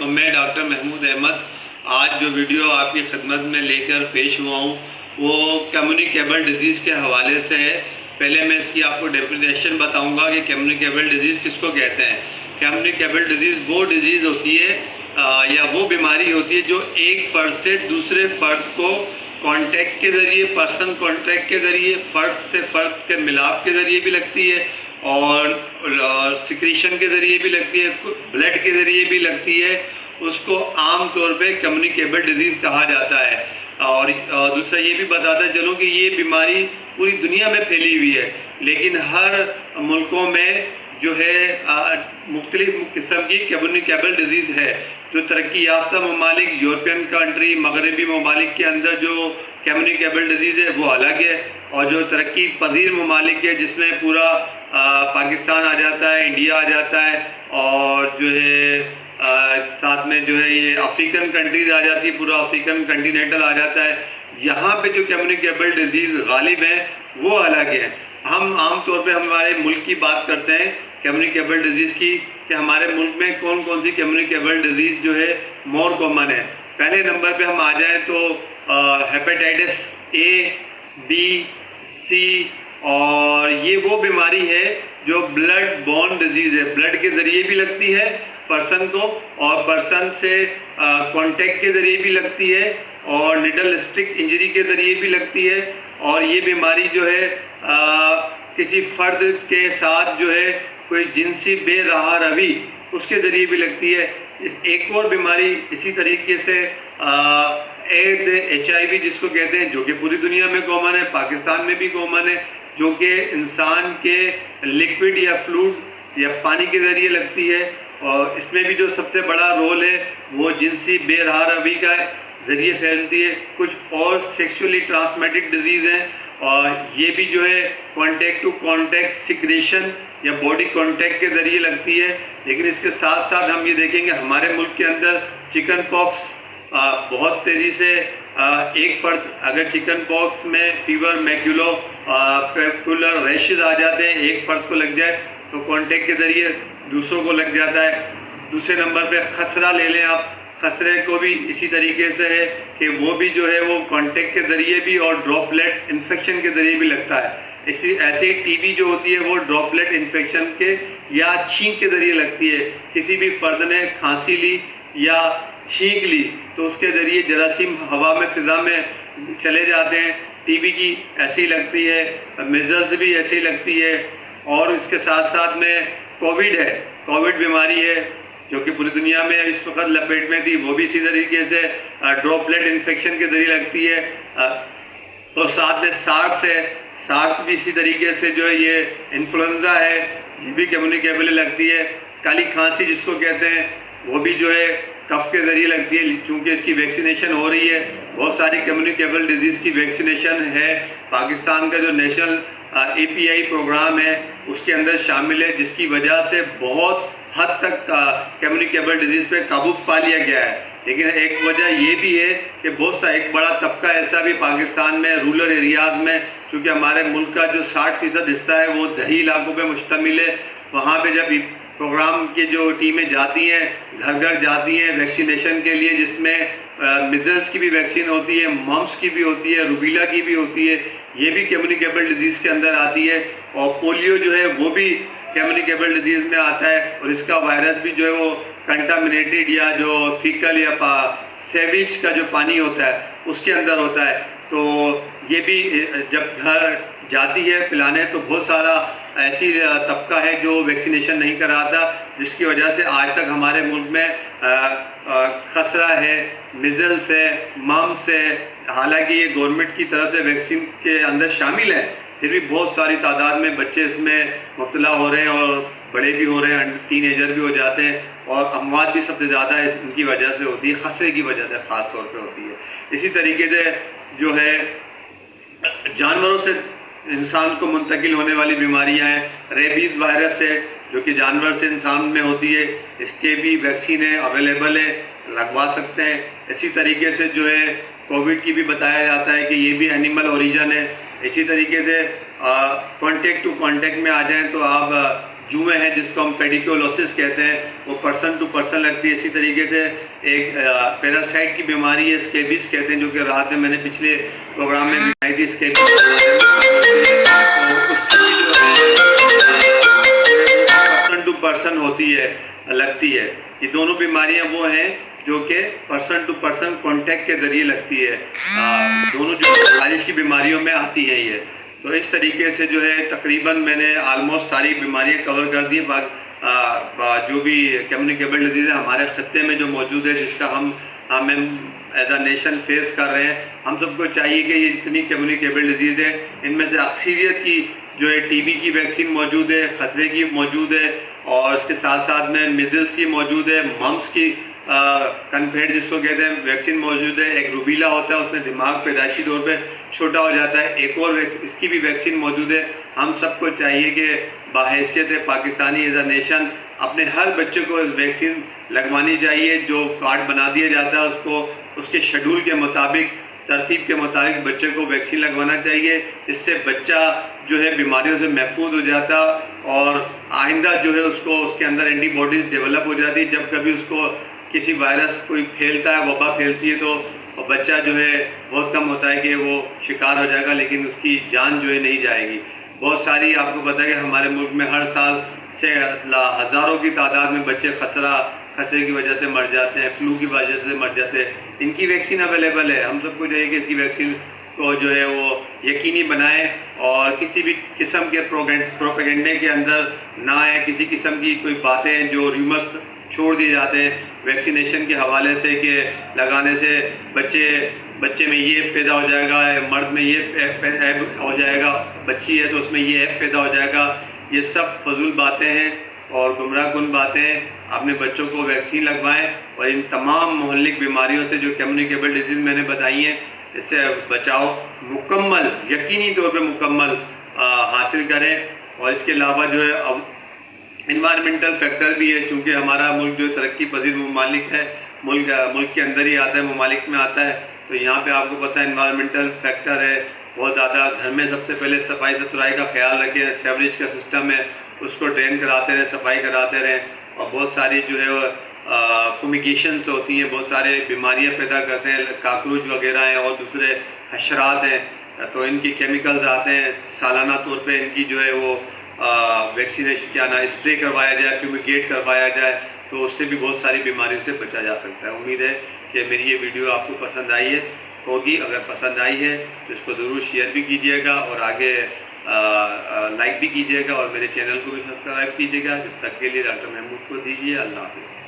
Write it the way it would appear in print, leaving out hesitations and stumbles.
علیکم. میں ڈاکٹر محمود احمد آج جو ویڈیو آپ کی خدمت میں لے کر پیش ہوا ہوں وہ کمیونیکیبل ڈیزیز کے حوالے سے ہے. پہلے میں اس کی آپ کو ڈیفینیشن بتاؤں گا کہ کمیونیکیبل ڈیزیز کس کو کہتے ہیں. کمیونیکیبل ڈیزیز وہ ڈیزیز ہوتی ہے یا وہ بیماری ہوتی ہے جو ایک فرد سے دوسرے فرد کو کانٹیکٹ کے ذریعے، پرسن کانٹیکٹ کے ذریعے، فرد سے فرد کے ملاپ کے ذریعے بھی لگتی ہے اور سیکریشن کے ذریعے بھی لگتی ہے، بلڈ کے ذریعے بھی لگتی ہے. اس کو عام طور پہ کمیونیکیبل ڈیزیز کہا جاتا ہے. اور دوسرا یہ بھی بتاتا چلوں کہ یہ بیماری پوری دنیا میں پھیلی ہوئی ہے، لیکن ہر ملکوں میں جو ہے مختلف قسم کی کمیونیکیبل ڈیزیز ہے. جو ترقی یافتہ ممالک، یورپین کنٹری، مغربی ممالک کے اندر جو کمیونیکیبل ڈیزیز ہے وہ الگ ہے، اور جو ترقی پذیر ممالک ہے جس میں پورا پاکستان آ جاتا ہے، انڈیا آ جاتا ہے، اور جو ہے ساتھ میں جو ہے یہ افریقن کنٹریز آ جاتی ہے، پورا افریقن کنٹیننٹل آ جاتا ہے. یہاں پہ جو کمیونیکیبل ڈیزیز غالب ہیں وہ الگ ہیں. ہم عام طور پہ ہمارے ملک کی بات کرتے ہیں کمیونیکیبل ڈیزیز کی کہ ہمارے ملک میں کون کون سی کمیونیکیبل ڈیزیز جو ہے مور کامن ہے. پہلے نمبر پہ ہم آ جائیں تو ہیپیٹائٹس اے، بی، سی، اور یہ وہ بیماری ہے جو بلڈ بورن ڈیزیز ہے. بلڈ کے ذریعے بھی لگتی ہے پرسن کو، اور پرسن سے کانٹیکٹ کے ذریعے بھی لگتی ہے، اور نیڈل اسٹک انجری کے ذریعے بھی لگتی ہے. اور یہ بیماری جو ہے کسی فرد کے ساتھ جو ہے کوئی جنسی بے رہا روی اس کے ذریعے بھی لگتی ہے. ایک اور بیماری اسی طریقے سے ایڈز، HIV جس کو کہتے ہیں، جو کہ پوری دنیا میں کامن ہے، پاکستان میں بھی کامن ہے، جو کہ انسان کے لکوڈ یا فلوئڈ یا پانی کے ذریعے لگتی ہے. اور اس میں بھی جو سب سے بڑا رول ہے وہ جنسی بے رہا روی کا ذریعے پھیلتی ہے. کچھ اور سیکشولی ٹرانسمیٹڈ ڈیزیز ہیں، اور یہ بھی جو ہے کانٹیکٹ ٹو کانٹیکٹ، سیکریشن یا باڈی کانٹیکٹ کے ذریعے لگتی ہے. لیکن اس کے ساتھ ساتھ ہم یہ دیکھیں گے ہمارے ملک کے اندر چکن پاکس بہت تیزی سے ایک فرد اگر چکن پاکس میں فیور، میکولو پیپولر ریشز آ جاتے ہیں، ایک فرد کو لگ جائے تو کانٹیکٹ کے ذریعے دوسروں کو لگ جاتا ہے. دوسرے نمبر پہ خسرہ لے لیں آپ. خسرے کو بھی اسی طریقے سے ہے کہ وہ بھی جو ہے وہ کانٹیکٹ کے ذریعے بھی اور ڈراپلیٹ انفیکشن کے ذریعے بھی لگتا ہے. ایسے ہی ٹی بی جو ہوتی ہے وہ ڈراپلیٹ انفیکشن کے یا چھینک کے ذریعے لگتی ہے. کسی بھی فرد نے کھانسی لی یا چھینک لی تو اس کے ذریعے جراثیم ہوا میں، فضا میں چلے جاتے ہیں. ٹی بی کی ایسی لگتی ہے، میزلز بھی ایسی لگتی ہے. اور اس کے ساتھ ساتھ میں کووڈ ہے، کووڈ بیماری ہے جو کہ پوری دنیا میں اس وقت لپیٹ میں تھی، وہ بھی اسی طریقے سے ڈراپلیٹ انفیکشن کے ذریعے لگتی ہے. اور ساتھ میں سارس ہے، سارس بھی اسی طریقے سے جو ہے یہ انفلوئنزا ہے، یہ بھی کمیونیکیبل لگتی ہے. کالی کھانسی جس کو کہتے ہیں وہ بھی جو ہے کف کے ذریعے لگتی ہے، چونکہ اس کی ویکسینیشن ہو رہی ہے. بہت ساری کمیونیکیبل ڈیزیز کی ویکسینیشن ہے. پاکستان کا جو نیشنل API پروگرام ہے اس کے اندر شامل ہے، جس کی وجہ سے بہت حد تک کمیونیکیبل ڈیزیز پہ قابو پا لیا گیا ہے. لیکن ایک وجہ یہ بھی ہے کہ بہت سا ایک بڑا طبقہ ایسا بھی پاکستان میں رورل ایریاز میں، چونکہ ہمارے ملک کا جو 60% حصہ ہے وہ دیہی علاقوں پہ مشتمل ہے، وہاں پہ جب پروگرام کی جو ٹیمیں جاتی ہیں، گھر گھر جاتی ہیں ویکسینیشن کے لیے، جس میں میزلس کی بھی ویکسین ہوتی ہے، ممپس کی بھی ہوتی ہے، روبیلا کی بھی ہوتی ہے، یہ بھی کمیونیکیبل ڈیزیز کے اندر آتی ہے. اور پولیو جو ہے وہ بھی کمیونیکیبل ڈیزیز میں آتا ہے، اور اس کا وائرس بھی جو ہے وہ کنٹامنیٹڈ یا جو فیکل یا سیویج کا جو پانی ہوتا ہے اس کے اندر ہوتا ہے. تو یہ بھی جب گھر جاتی ہے پلانے تو بہت سارا ایسی طبقہ ہے جو ویکسینیشن نہیں کراتا، جس کی وجہ سے آج تک ہمارے ملک میں خسرہ ہے، میزلس ہے، ممپس ہے. حالانکہ یہ گورنمنٹ کی طرف سے ویکسین کے اندر شامل ہے، پھر بھی بہت ساری تعداد میں بچے اس میں مبتلا ہو رہے ہیں، اور بڑے بھی ہو رہے ہیں، ٹین ایجر بھی ہو جاتے ہیں، اور اموات بھی سب سے زیادہ ان کی وجہ سے ہوتی ہے، خسرے کی وجہ سے خاص طور پہ ہوتی ہے. اسی طریقے سے جو ہے جانوروں سے انسان کو منتقل ہونے والی بیماریاں ہیں. ریبیز وائرس ہے جو کہ جانور سے انسان میں ہوتی ہے، اس کے بھی ویکسین ہے، اویلیبل ہے، لگوا سکتے ہیں. اسی طریقے سے جو ہے کووڈ کی بھی بتایا جاتا ہے کہ یہ بھی اینیمل اوریجن ہے. اسی طریقے سے کانٹیکٹ ٹو کانٹیکٹ میں آ جائیں تو آپ جوئیں ہیں جس کو ہم پیڈیکولوسس کہتے ہیں، وہ پرسن ٹو پرسن لگتی ہے۔ اسی طریقے سے ایک پیراسائٹ کی بیماری ہے، اسکیبیز کہتے ہیں، جو کہ رات میں میں نے پچھلے پروگرام میں بتائی تھی، اسکیبیز پرسن ٹو پرسن ہوتی ہے، لگتی ہے۔ یہ دونوں بیماریاں وہ ہیں جو کہ پرسن ٹو پرسن کانٹیکٹ کے ذریعے لگتی ہے، دونوں جو خارج کی بیماریوں میں آتی ہیں یہ۔ تو اس طریقے سے جو ہے تقریباً میں نے آلموسٹ ساری بیماریاں کور کر دی۔ جو بھی کمیونیکیبل ڈیزیز ہے ہمارے خطے میں جو موجود ہے، جس کا ہم ایز اے نیشن فیس کر رہے ہیں، ہم سب کو چاہیے کہ یہ جتنی کمیونیکیبل ڈیزیز ہیں ان میں سے اکثریت کی جو ہے ٹی بی کی ویکسین موجود ہے، خطرے کی موجود ہے، اور اس کے ساتھ ساتھ میں میزلس کی موجود ہے، ممپس کی کنفیڈ جس کو کہتے ہیں ویکسین موجود ہے، ایک روبیلا ہوتا ہے، اس میں دماغ پیدائشی طور پہ چھوٹا ہو جاتا ہے، ایک اور اس کی بھی ویکسین موجود ہے۔ ہم سب کو چاہیے کہ بحیثیت پاکستانی ایز اے نیشن اپنے ہر بچے کو ویکسین لگوانی چاہیے۔ جو کارڈ بنا دیا جاتا ہے اس کو اس کے شیڈول کے مطابق، ترتیب کے مطابق بچے کو ویکسین لگوانا چاہیے۔ اس سے بچہ جو ہے بیماریوں سے محفوظ ہو جاتا، اور آئندہ جو ہے اس کے اندر اینٹی باڈیز ڈیولپ ہو جاتی۔ جب کبھی اس کو کسی وائرس کوئی پھیلتا ہے، وبا پھیلتی ہے، تو بچہ جو ہے بہت کم ہوتا ہے کہ وہ شکار ہو جائے گا، لیکن اس کی جان جو ہے نہیں جائے گی۔ بہت ساری آپ کو پتہ ہے کہ ہمارے ملک میں ہر سال سے ہزاروں کی تعداد میں بچے خسرے کی وجہ سے مر جاتے ہیں، فلو کی وجہ سے مر جاتے ہیں۔ ان کی ویکسین اویلیبل ہے، ہم سب کو چاہیے کہ اس کی ویکسین کو جو ہے وہ یقینی بنائیں، اور کسی بھی قسم کے پروپیگنڈے کے اندر نہ آئے، کسی قسم کی کوئی باتیں جو ریومرز چھوڑ دیے جاتے ہیں ویکسینیشن کے حوالے سے کہ لگانے سے بچے میں یہ پیدا ہو جائے گا، مرد میں یہ عیب ہو جائے گا، بچی ہے تو اس میں یہ عیب پیدا ہو جائے گا، یہ سب فضول باتیں ہیں اور گمراہ کن باتیں ہیں۔ اپنے بچوں کو ویکسین لگوائیں، اور ان تمام مہلک بیماریوں سے جو کمیونیکیبل ڈیزیز میں نے بتائی ہیں، اس سے بچاؤ مکمل، یقینی طور پہ مکمل حاصل کریں۔ اور اس کے علاوہ جو ہے اب انوائرمنٹل فیکٹر بھی ہے، چونکہ ہمارا ملک جو ترقی پذیر ممالک ہے، ملک کے اندر ہی آتا ہے، ممالک میں آتا ہے، تو یہاں پہ آپ کو پتہ ہے انوائرمنٹل فیکٹر ہے بہت زیادہ۔ گھر میں سب سے پہلے صفائی ستھرائی کا خیال رکھیں، سیوریج کا سسٹم ہے اس کو ڈرین کراتے رہیں، صفائی کراتے رہیں، اور بہت ساری جو ہے فومیگیشنز ہوتی ہیں، بہت سارے بیماریاں پیدا کرتے ہیں، کاکروچ وغیرہ ہیں اور دوسرے حشرات ہیں، تو ان کی کیمیکلز آتے ہیں۔ سالانہ طور پہ ان کی جو ہے وہ ویکسینیشن کیا نا اسپرے کروایا جائے، فیومیگیٹ کروایا جائے، تو اس سے بھی بہت ساری بیماریوں سے بچا جا سکتا ہے۔ امید ہے کہ میری یہ ویڈیو آپ کو پسند آئی ہوگی۔ اگر پسند آئی ہے تو اس کو ضرور شیئر بھی کیجیے گا، اور آگے لائک بھی کیجیے گا، اور میرے چینل کو بھی سبسکرائب کیجیے گا۔ جب تک کے لیے ڈاکٹر محمود کو دیجیے، اللہ حافظ۔